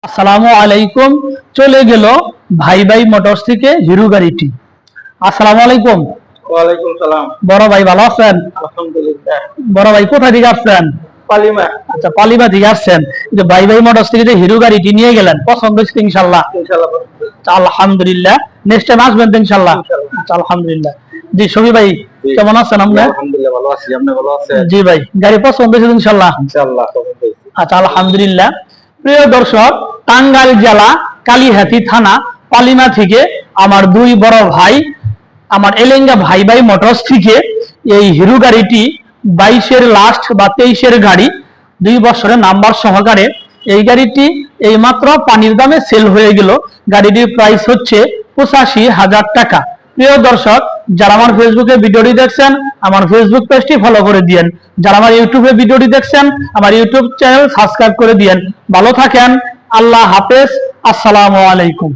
আসসালামু আলাইকুম। চলে গেল ভাই ভাই মোটরস থেকে হিরো গাড়িটি। আসসালামু আলাইকুম। ওয়ালাইকুম সালাম। বড় ভাই ভালো আছেন? আলহামদুলিল্লাহ। বড় ভাই কোথা থেকে আসছেন? পালিমা। আচ্ছা, পালিবা থেকে আসছেন। যে ভাই ভাই মোটরস থেকে যে হিরো গাড়িটি নিয়ে গেলেন, পছন্দ হয়েছে ইনশাআল্লাহ? ইনশাআল্লাহ। আলহামদুলিল্লাহ। নেক্সট টাইম আসবেন তো ইনশাআল্লাহ? আচ্ছা, আলহামদুলিল্লাহ। জি শফি ভাই, কেমন আছেন আপনি? আলহামদুলিল্লাহ ভালো আছি, আপনি ভালো আছেন? জি ভাই, গাড়ি পছন্দ হয়েছে ইনশাআল্লাহ? ইনশাআল্লাহ। আচ্ছা, আলহামদুলিল্লাহ। প্রিয় দর্শক, টাঙ্গাইল জেলা কালিহাতী থানা পালিমা থেকে আমার দুই বড় ভাই, আমার এলেঙ্গা ভাই ভাই মোটরস থেকে এই হিরো গাড়িটি 22-এর লাস্ট বা 23-এর গাড়ি, 2 বছরের নাম্বার সহকারে এই গাড়িটি এই মাত্র পানির দামে সেল হয়ে গেল। গাড়িটির প্রাইস হচ্ছে 85,000 টাকা। প্রিয় দর্শক, যারা আমার ফেসবুকে ভিডিওটি দেখছেন, আমার ফেসবুক পেজটি ফলো করে দিয়েন। যারা আমার ইউটিউবে ভিডিওটি দেখছেন, আমার ইউটিউব চ্যানেল সাবস্ক্রাইব করে দিয়েন। ভালো থাকেন, আল্লাহ হাফেজ, আসসালামু আলাইকুম।